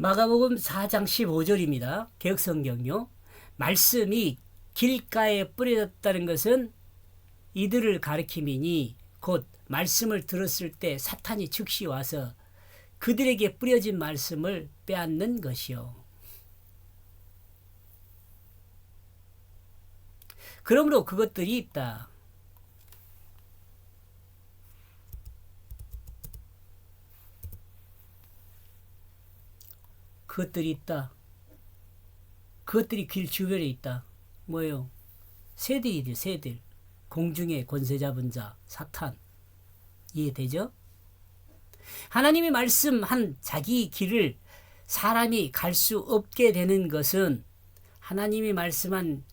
마가복음 4장 15절입니다. 개역성경요. 말씀이 길가에 뿌려졌다는 것은 이들을 가리킴이니 곧 말씀을 들었을 때 사탄이 즉시 와서 그들에게 뿌려진 말씀을 빼앗는 것이요. 그러므로 그것들이 있다. 그것들이 있다. 그것들이 길 주변에 있다. 뭐예요? 새들이죠. 새들. 공중의 권세 잡은 자 사탄. 이해되죠? 하나님이 말씀한 자기 길을 사람이 갈 수 없게 되는 것은 하나님이 말씀한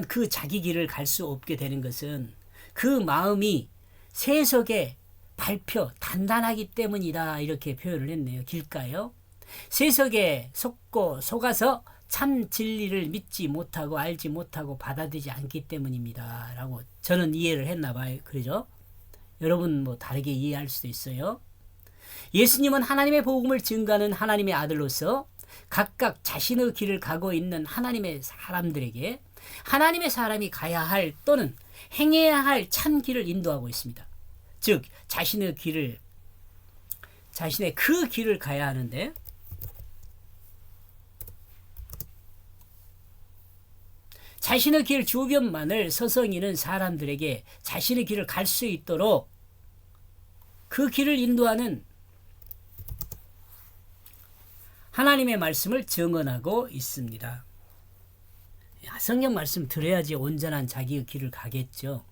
그 자기 길을 갈 수 없게 되는 것은 그 마음이 세속에 밟혀 단단하기 때문이다. 이렇게 표현을 했네요. 길가요. 세속에 속아서 참 진리를 믿지 못하고 알지 못하고 받아들이지 않기 때문입니다. 라고 저는 이해를 했나 봐요. 그러죠? 여러분 뭐 다르게 이해할 수도 있어요. 예수님은 하나님의 복음을 증거하는 하나님의 아들로서 각각 자신의 길을 가고 있는 하나님의 사람들에게 하나님의 사람이 가야 할 또는 행해야 할 참 길을 인도하고 있습니다. 즉 자신의 그 길을 가야 하는데 자신의 길 주변만을 서성이는 사람들에게 자신의 길을 갈 수 있도록 그 길을 인도하는 하나님의 말씀을 증언하고 있습니다. 성경 말씀 들어야지 온전한 자기의 길을 가겠죠.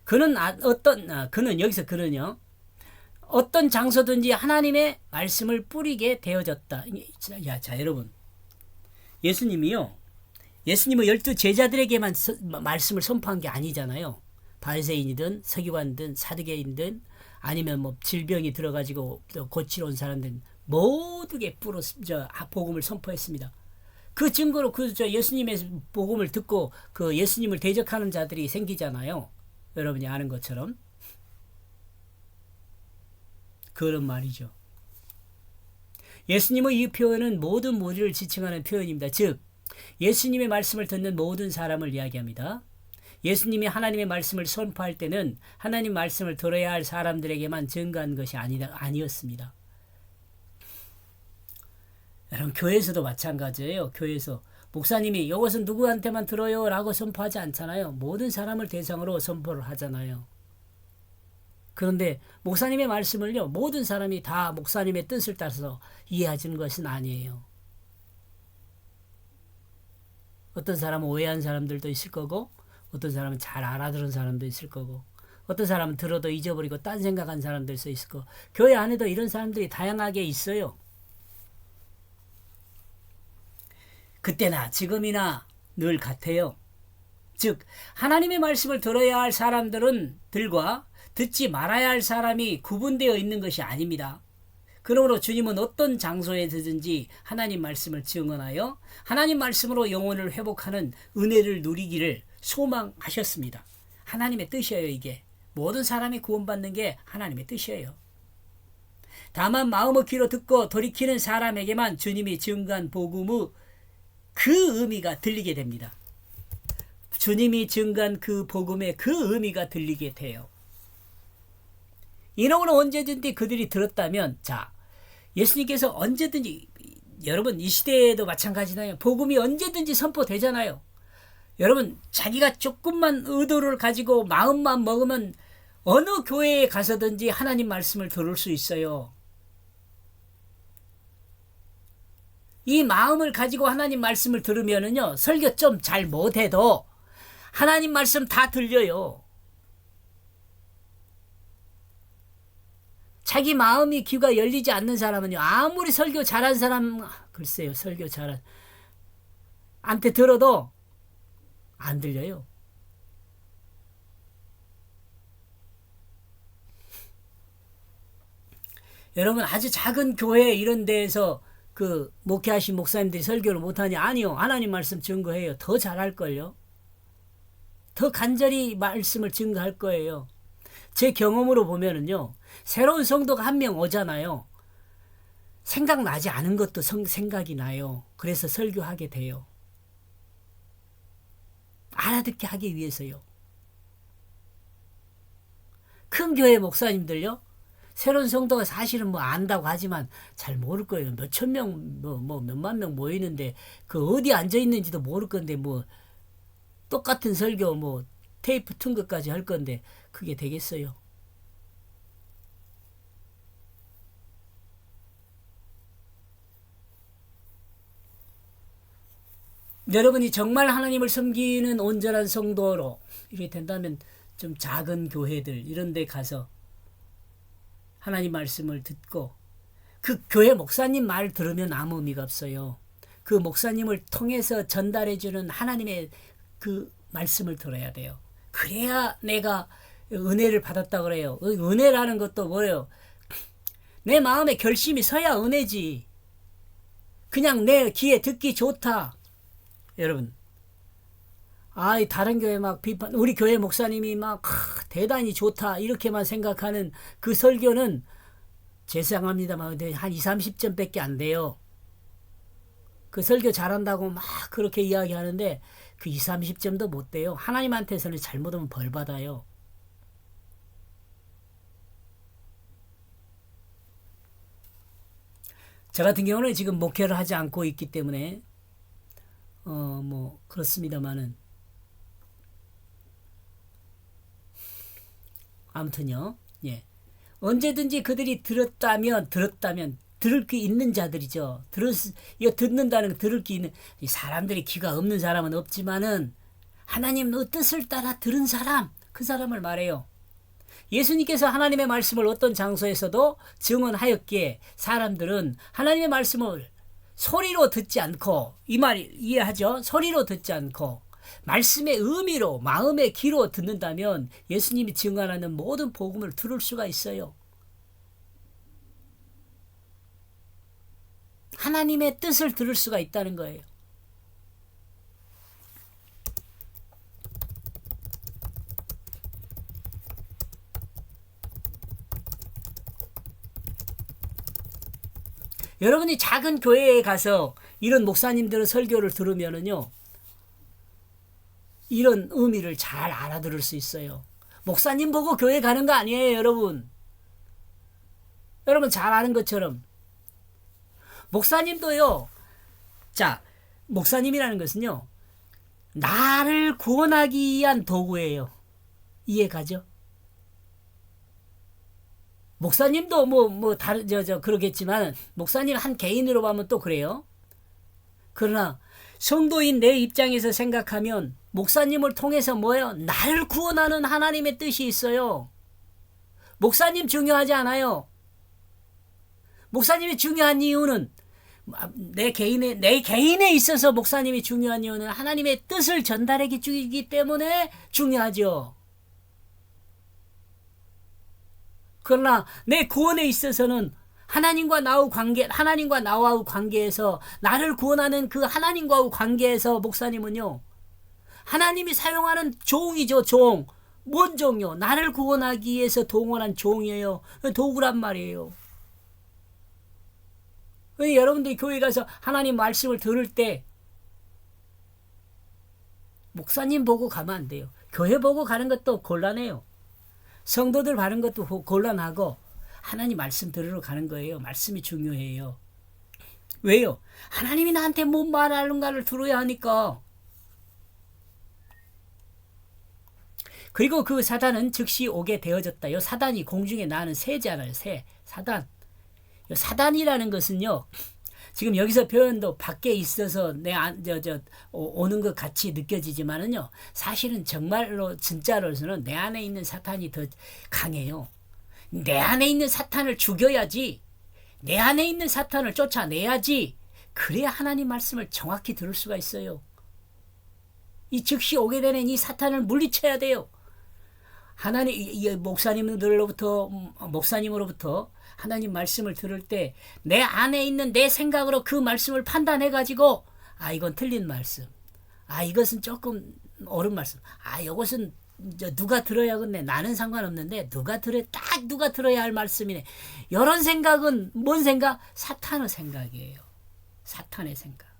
그는 여기서 그는요. 어떤 장소든지 하나님의 말씀을 뿌리게 되어졌다. 자 여러분. 예수님은 12 제자들에게만 말씀을 선포한 게 아니잖아요. 바리새인이든 서기관이든 사두개인이든 아니면 뭐 질병이 들어가지고 고치러 온 사람들 모두게 복음을 선포했습니다. 그 증거로 예수님의 복음을 듣고 그 예수님을 대적하는 자들이 생기잖아요. 여러분이 아는 것처럼. 그런 말이죠. 예수님의 이 표현은 모든 무리를 지칭하는 표현입니다. 즉 예수님의 말씀을 듣는 모든 사람을 이야기합니다. 예수님이 하나님의 말씀을 선포할 때는 하나님 말씀을 들어야 할 사람들에게만 증거한 것이 아니었습니다. 여러분 교회에서도 마찬가지예요. 교회에서 목사님이 이것은 누구한테만 들어요 라고 선포하지 않잖아요. 모든 사람을 대상으로 선포를 하잖아요. 그런데 목사님의 말씀을요 모든 사람이 다 목사님의 뜻을 따라서 이해하는 것은 아니에요. 어떤 사람은 오해한 사람들도 있을 거고 어떤 사람은 잘 알아들은 사람도 있을 거고 어떤 사람은 들어도 잊어버리고 딴 생각한 사람들도 있을 거고 교회 안에도 이런 사람들이 다양하게 있어요. 그때나 지금이나 늘 같아요. 즉 하나님의 말씀을 들어야 할 사람들과 듣지 말아야 할 사람이 구분되어 있는 것이 아닙니다. 그러므로 주님은 어떤 장소에서든지 하나님 말씀을 증언하여 하나님 말씀으로 영혼을 회복하는 은혜를 누리기를 소망하셨습니다. 하나님의 뜻이에요. 이게 모든 사람이 구원받는 게 하나님의 뜻이에요. 다만 마음의 귀로 듣고 돌이키는 사람에게만 주님이 증거한 복음의 그 의미가 들리게 됩니다. 주님이 증거한 그 복음의 그 의미가 들리게 돼요. 이런 건 언제든지 그들이 들었다면 예수님께서 언제든지 여러분 이 시대에도 마찬가지잖아요. 복음이 언제든지 선포되잖아요. 여러분 자기가 조금만 의도를 가지고 마음만 먹으면 어느 교회에 가서든지 하나님 말씀을 들을 수 있어요. 이 마음을 가지고 하나님 말씀을 들으면은요 설교 좀 잘 못해도 하나님 말씀 다 들려요. 자기 마음이 귀가 열리지 않는 사람은요 아무리 설교 잘한 사람 글쎄요 설교 잘한 한테 들어도 안 들려요. 여러분 아주 작은 교회 이런 데에서 그 목회하신 목사님들이 설교를 못하니 아니요 하나님 말씀 증거해요. 더 잘할걸요. 더 간절히 말씀을 증거할 거예요. 제 경험으로 보면은요, 새로운 성도가 한 명 오잖아요. 생각나지 않은 것도 생각이 나요. 그래서 설교하게 돼요. 알아듣게 하기 위해서요. 큰 교회 목사님들요, 새로운 성도가 사실은 뭐 안다고 하지만 잘 모를 거예요. 몇천 명, 뭐 몇만 명 모이는데 그 어디 앉아 있는지도 모를 건데 뭐 똑같은 설교 뭐 테이프 튼 것까지 할 건데 그게 되겠어요. 여러분이 정말 하나님을 섬기는 온전한 성도로 이렇게 된다면 좀 작은 교회들 이런 데 가서 하나님 말씀을 듣고 그 교회 목사님 말 들으면 아무 의미가 없어요. 그 목사님을 통해서 전달해주는 하나님의 그 말씀을 들어야 돼요. 그래야 내가 은혜를 받았다 그래요. 은혜라는 것도 뭐예요? 내 마음에 결심이 서야 은혜지. 그냥 내 귀에 듣기 좋다. 여러분, 다른 교회 막 비판, 우리 교회 목사님이 막 대단히 좋다 이렇게만 생각하는 그 설교는 죄송합니다만 한 2, 30점 밖에 안 돼요. 그 설교 잘한다고 막 그렇게 이야기하는데 그 2, 30점도 못 돼요. 하나님한테서는 잘못하면 벌 받아요. 저 같은 경우는 지금 목회를 하지 않고 있기 때문에 뭐 그렇습니다만은 아무튼요. 예. 언제든지 그들이 들었다면 들을 귀 있는 자들이죠. 이거 듣는다는 들을 귀 있는 사람들이 귀가 없는 사람은 없지만은 하나님의 뜻을 따라 들은 사람, 그 사람을 말해요. 예수님께서 하나님의 말씀을 어떤 장소에서도 증언하였기에 사람들은 하나님의 말씀을 소리로 듣지 않고, 이 말 이해하죠? 소리로 듣지 않고 말씀의 의미로 마음의 귀로 듣는다면 예수님이 증언하는 모든 복음을 들을 수가 있어요. 하나님의 뜻을 들을 수가 있다는 거예요. 여러분이 작은 교회에 가서 이런 목사님들의 설교를 들으면은요, 이런 의미를 잘 알아들을 수 있어요. 목사님 보고 교회 가는 거 아니에요, 여러분. 여러분 잘 아는 것처럼. 목사님도요, 자, 목사님이라는 것은요, 나를 구원하기 위한 도구예요. 이해가죠? 목사님도 다른, 그러겠지만, 목사님 한 개인으로 보면 또 그래요. 그러나, 성도인 내 입장에서 생각하면, 목사님을 통해서 뭐예요? 나를 구원하는 하나님의 뜻이 있어요. 목사님 중요하지 않아요. 목사님이 중요한 이유는, 내 개인에 있어서 목사님이 중요한 이유는 하나님의 뜻을 전달해 주기 때문에 중요하죠. 그러나 내 구원에 있어서는 하나님과 나와의 관계에서 나를 구원하는 그 하나님과의 관계에서 목사님은요, 하나님이 사용하는 종이죠, 종. 뭔 종이요? 나를 구원하기 위해서 동원한 종이에요. 도구란 말이에요. 여러분들이 교회 가서 하나님 말씀을 들을 때 목사님 보고 가면 안 돼요. 교회 보고 가는 것도 곤란해요. 성도들 가는 것도 곤란하고 하나님 말씀 들으러 가는 거예요. 말씀이 중요해요. 왜요? 하나님이 나한테 뭔 말하는가를 들어야 하니까. 그리고 그 사단은 즉시 오게 되어졌다. 요 사단이 공중에 나는 새잖아요. 새. 사단. 요 사단이라는 것은요, 지금 여기서 표현도 밖에 있어서 오는 것 같이 느껴지지만은요, 사실은 정말로 진짜로서는 내 안에 있는 사탄이 더 강해요. 내 안에 있는 사탄을 죽여야지, 내 안에 있는 사탄을 쫓아내야지, 그래야 하나님 말씀을 정확히 들을 수가 있어요. 이 즉시 오게 되는 이 사탄을 물리쳐야 돼요. 목사님으로부터 하나님 말씀을 들을 때 내 안에 있는 내 생각으로 그 말씀을 판단해가지고 이건 틀린 말씀, 이것은 조금 옳은 말씀. 이것은 누가 들어야겠네. 나는 상관없는데 누가 들어야 할 말씀이네. 이런 생각은 뭔 생각? 사탄의 생각이에요. 사탄의 생각.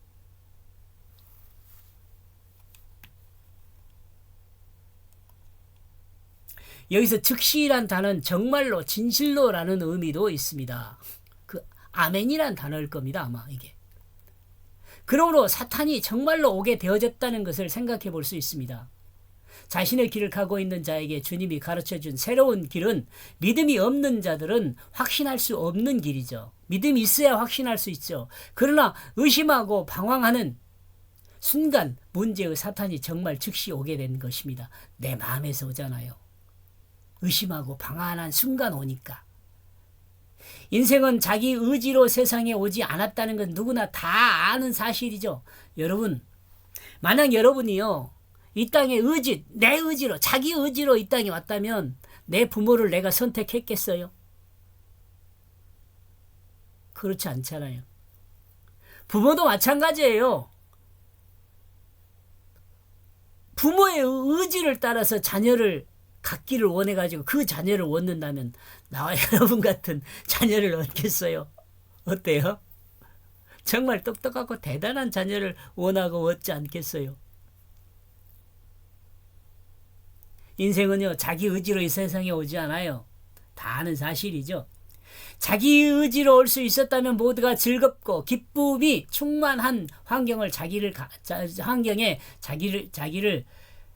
여기서 즉시란 단어는 정말로 진실로라는 의미도 있습니다. 그 아멘이란 단어일 겁니다. 아마 이게. 그러므로 사탄이 정말로 오게 되어졌다는 것을 생각해 볼 수 있습니다. 자신의 길을 가고 있는 자에게 주님이 가르쳐준 새로운 길은 믿음이 없는 자들은 확신할 수 없는 길이죠. 믿음이 있어야 확신할 수 있죠. 그러나 의심하고 방황하는 순간 문제의 사탄이 정말 즉시 오게 된 것입니다. 내 마음에서 오잖아요. 의심하고 방황하는 순간 오니까. 인생은 자기 의지로 세상에 오지 않았다는 건 누구나 다 아는 사실이죠. 여러분, 만약 여러분이요, 이 땅에 내 의지로, 자기 의지로 이 땅에 왔다면 내 부모를 내가 선택했겠어요? 그렇지 않잖아요. 부모도 마찬가지예요. 부모의 의지를 따라서 자녀를 갖기를 원해가지고 그 자녀를 얻는다면 나와 여러분 같은 자녀를 얻겠어요? 어때요? 정말 똑똑하고 대단한 자녀를 원하고 얻지 않겠어요? 인생은요, 자기 의지로 이 세상에 오지 않아요. 다 아는 사실이죠. 자기 의지로 올 수 있었다면 모두가 즐겁고 기쁨이 충만한 환경에 자기를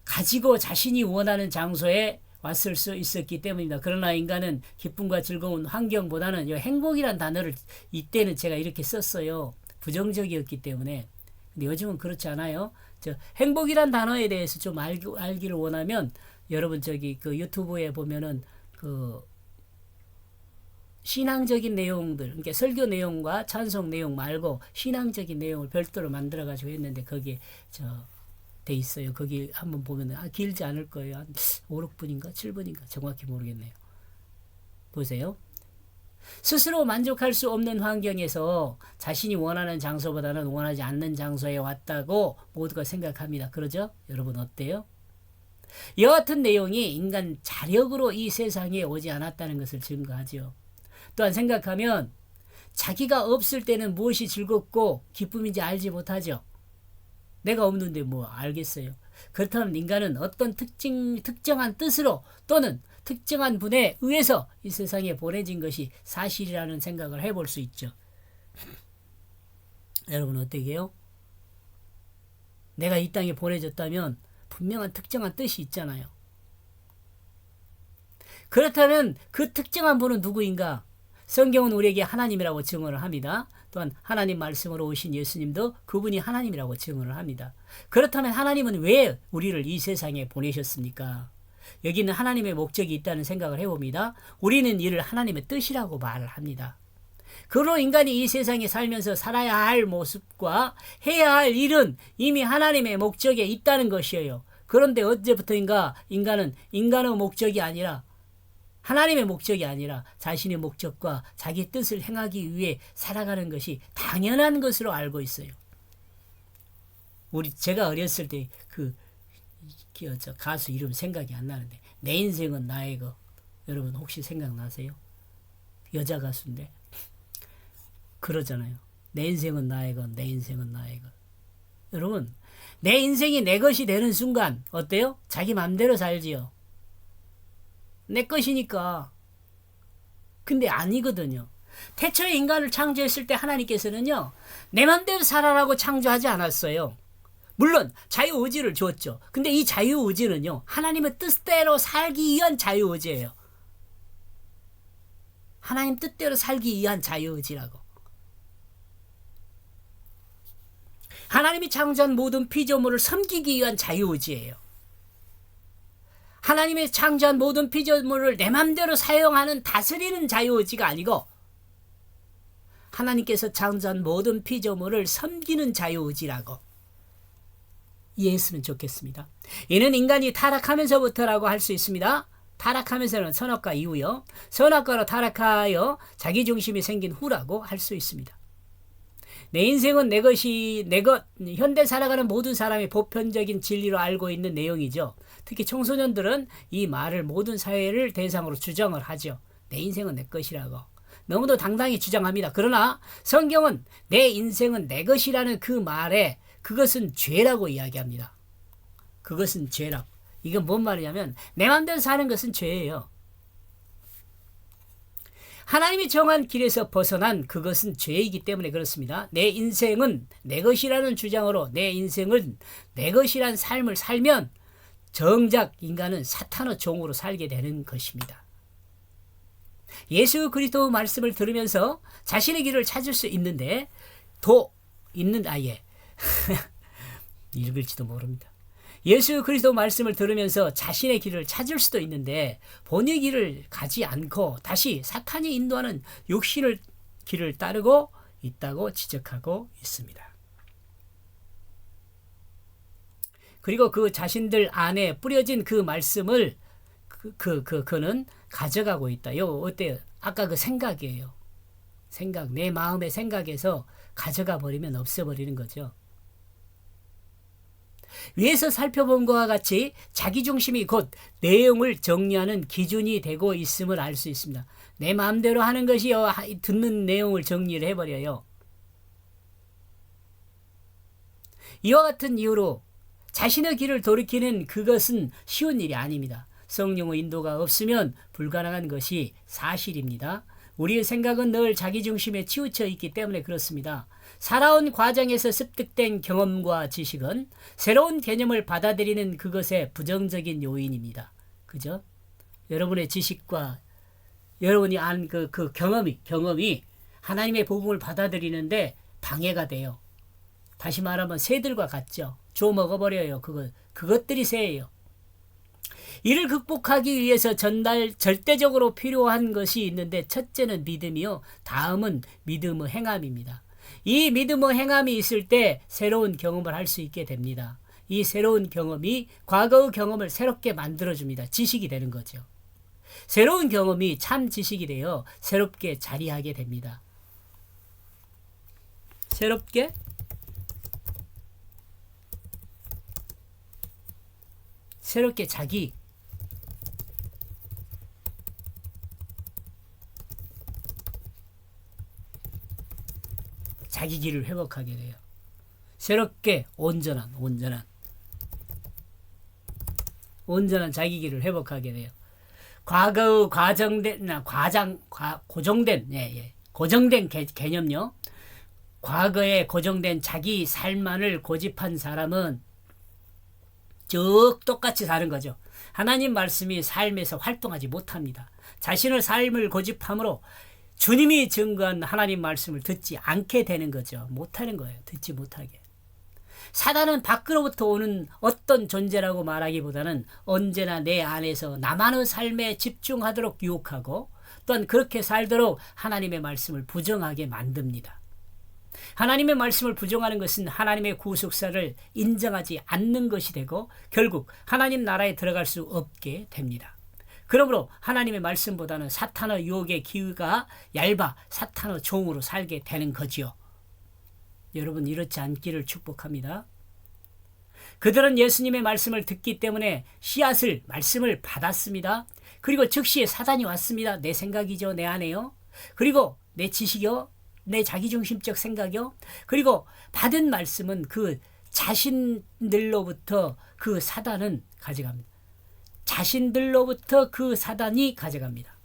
가지고 자신이 원하는 장소에 왔을 수 있었기 때문입니다. 그러나 인간은 기쁨과 즐거운 환경보다는 행복이란 단어를 이때는 제가 이렇게 썼어요. 부정적이었기 때문에. 근데 요즘은 그렇지 않아요. 행복이란 단어에 대해서 좀 알기를 원하면 여러분 그 유튜브에 보면은 그 신앙적인 내용들, 그러니까 설교 내용과 찬송 내용 말고 신앙적인 내용을 별도로 만들어 가지고 했는데 거기에 돼 있어요. 거기 한번 보면 길지 않을 거예요. 한 5, 6분인가 7분인가 정확히 모르겠네요. 보세요. 스스로 만족할 수 없는 환경에서 자신이 원하는 장소보다는 원하지 않는 장소에 왔다고 모두가 생각합니다. 그러죠? 여러분 어때요? 이와 같은 내용이 인간 자력으로 이 세상에 오지 않았다는 것을 증거하죠. 또한 생각하면 자기가 없을 때는 무엇이 즐겁고 기쁨인지 알지 못하죠. 내가 없는데 뭐 알겠어요. 그렇다면 인간은 어떤 특정한 뜻으로 또는 특정한 분에 의해서 이 세상에 보내진 것이 사실이라는 생각을 해볼 수 있죠. 여러분 어떻게 해요? 내가 이 땅에 보내졌다면 분명한 특정한 뜻이 있잖아요. 그렇다면 그 특정한 분은 누구인가? 성경은 우리에게 하나님이라고 증언을 합니다. 또한 하나님 말씀으로 오신 예수님도 그분이 하나님이라고 증언을 합니다. 그렇다면 하나님은 왜 우리를 이 세상에 보내셨습니까? 여기는 하나님의 목적이 있다는 생각을 해봅니다. 우리는 이를 하나님의 뜻이라고 말을 합니다. 그로 인간이 이 세상에 살면서 살아야 할 모습과 해야 할 일은 이미 하나님의 목적에 있다는 것이에요. 그런데 언제부터인가 인간은 인간의 목적이 아니라 하나님의 목적이 아니라 자신의 목적과 자기 뜻을 행하기 위해 살아가는 것이 당연한 것으로 알고 있어요. 제가 어렸을 때 저 가수 이름 생각이 안 나는데 내 인생은 나의 것. 여러분 혹시 생각나세요? 여자 가수인데 그러잖아요. 내 인생은 나의 것, 내 인생은 나의 것. 여러분 내 인생이 내 것이 되는 순간 어때요? 자기 맘대로 살지요. 내 것이니까. 근데 아니거든요. 태초에 인간을 창조했을 때 하나님께서는요, 내 맘대로 살아라고 창조하지 않았어요. 물론 자유의지를 줬죠. 근데 이 자유의지는요, 하나님의 뜻대로 살기 위한 자유의지예요. 하나님 뜻대로 살기 위한 자유의지라고. 하나님이 창조한 모든 피조물을 섬기기 위한 자유의지예요. 하나님의 창조한 모든 피조물을 내 맘대로 사용하는 다스리는 자유의지가 아니고 하나님께서 창조한 모든 피조물을 섬기는 자유의지라고 이해했으면 좋겠습니다. 이는 인간이 타락하면서부터라고 할 수 있습니다. 타락하면서는 선악과 이후요. 선악과로 타락하여 자기중심이 생긴 후라고 할 수 있습니다. 내 인생은 내 것이 내 것. 현대 살아가는 모든 사람이 보편적인 진리로 알고 있는 내용이죠. 특히 청소년들은 이 말을 모든 사회를 대상으로 주장을 하죠. 내 인생은 내 것이라고. 너무도 당당히 주장합니다. 그러나 성경은 내 인생은 내 것이라는 그 말에 그것은 죄라고 이야기합니다. 그것은 죄라고. 이건 뭔 말이냐면 내 마음대로 사는 것은 죄예요. 하나님이 정한 길에서 벗어난 그것은 죄이기 때문에 그렇습니다. 내 인생은 내 것이라는 주장으로 내 인생을 내 것이란 삶을 살면 정작 인간은 사탄의 종으로 살게 되는 것입니다. 예수 그리스도 말씀을 들으면서 자신의 길을 찾을 수 있는데 아예 읽을지도 모릅니다. 예수 그리스도 말씀을 들으면서 자신의 길을 찾을 수도 있는데 본의 길을 가지 않고 다시 사탄이 인도하는 육신의 길을 따르고 있다고 지적하고 있습니다. 그리고 그 자신들 안에 뿌려진 그 말씀을 그는 가져가고 있다. 이거 어때요? 아까 그 생각이에요. 생각, 내 마음의 생각에서 가져가 버리면 없애버리는 거죠. 위에서 살펴본 것과 같이 자기중심이 곧 내용을 정리하는 기준이 되고 있음을 알 수 있습니다. 내 마음대로 하는 것이 듣는 내용을 정리를 해버려요. 이와 같은 이유로 자신의 길을 돌이키는 그것은 쉬운 일이 아닙니다. 성령의 인도가 없으면 불가능한 것이 사실입니다. 우리의 생각은 늘 자기중심에 치우쳐 있기 때문에 그렇습니다. 살아온 과정에서 습득된 경험과 지식은 새로운 개념을 받아들이는 그것의 부정적인 요인입니다. 그죠? 여러분의 지식과 여러분이 안 그 경험이 하나님의 복음을 받아들이는데 방해가 돼요. 다시 말하면 새들과 같죠. 줘 먹어버려요. 그것들이 새예요. 이를 극복하기 위해서 절대적으로 필요한 것이 있는데 첫째는 믿음이요. 다음은 믿음의 행함입니다. 이 믿음의 행함이 있을 때 새로운 경험을 할 수 있게 됩니다. 이 새로운 경험이 과거의 경험을 새롭게 만들어줍니다. 지식이 되는 거죠. 새로운 경험이 참 지식이 되어 새롭게 자리하게 됩니다. 새롭게 자기 길을 회복하게 돼요. 새롭게 온전한 자기 길을 회복하게 돼요. 과거의 고정된 개념요. 과거에 고정된 자기 삶만을 고집한 사람은 쭉 똑같이 사는 거죠. 하나님 말씀이 삶에서 활동하지 못합니다. 자신의 삶을 고집함으로 주님이 증거한 하나님 말씀을 듣지 않게 되는 거죠. 못하는 거예요. 듣지 못하게. 사단은 밖으로부터 오는 어떤 존재라고 말하기보다는 언제나 내 안에서 나만의 삶에 집중하도록 유혹하고 또한 그렇게 살도록 하나님의 말씀을 부정하게 만듭니다. 하나님의 말씀을 부정하는 것은 하나님의 구속사를 인정하지 않는 것이 되고 결국 하나님 나라에 들어갈 수 없게 됩니다. 그러므로 하나님의 말씀보다는 사탄의 유혹의 기회가 얇아 사탄의 종으로 살게 되는 거지요. 여러분 이렇지 않기를 축복합니다. 그들은 예수님의 말씀을 듣기 때문에 말씀을 받았습니다. 그리고 즉시 사단이 왔습니다. 내 생각이죠. 내 안에요. 그리고 내 지식이요. 내 자기중심적 생각이요. 그리고 받은 말씀은 그 자신들로부터 그 사단은 가져갑니다. 자신들로부터 그 사단이 가져갑니다.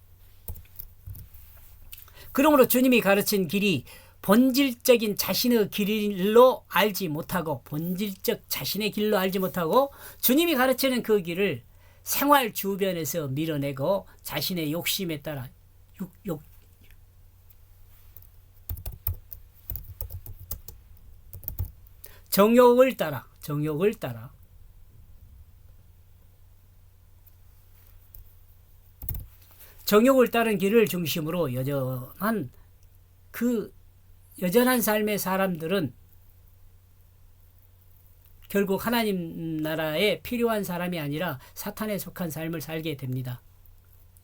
그러므로 주님이 가르친 길이 본질적인 자신의 길로 알지 못하고 주님이 가르치는 그 길을 생활 주변에서 밀어내고 자신의 욕심에 따라 정욕을 따라 정욕을 따른 길을 중심으로 여전한 삶의 사람들은 결국 하나님 나라에 필요한 사람이 아니라 사탄에 속한 삶을 살게 됩니다.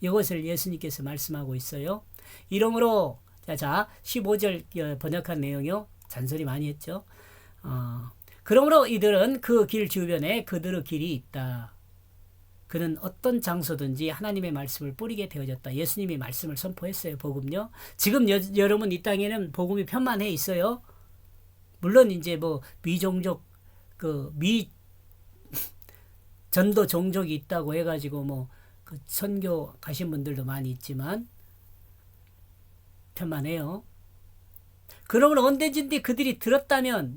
이것을 예수님께서 말씀하고 있어요. 이러므로 15절 번역한 내용이요. 잔소리 많이 했죠. 그러므로 이들은 그 길 주변에 그들의 길이 있다. 그는 어떤 장소든지 하나님의 말씀을 뿌리게 되어졌다. 예수님이 말씀을 선포했어요. 복음요. 지금 여러분 이 땅에는 복음이 편만해 있어요. 물론 이제 뭐 미종족 전도 종족이 있다고 해가지고 뭐 그 선교 가신 분들도 많이 있지만 편만해요. 그러므로 언제든지 그들이 들었다면,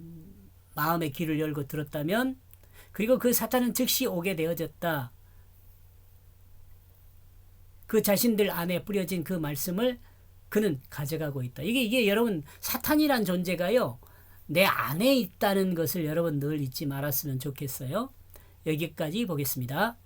마음의 귀를 열고 들었다면, 그리고 그 사탄은 즉시 오게 되어졌다. 그 자신들 안에 뿌려진 그 말씀을 그는 가져가고 있다. 이게 여러분, 사탄이란 존재가요, 내 안에 있다는 것을 여러분 늘 잊지 말았으면 좋겠어요. 여기까지 보겠습니다.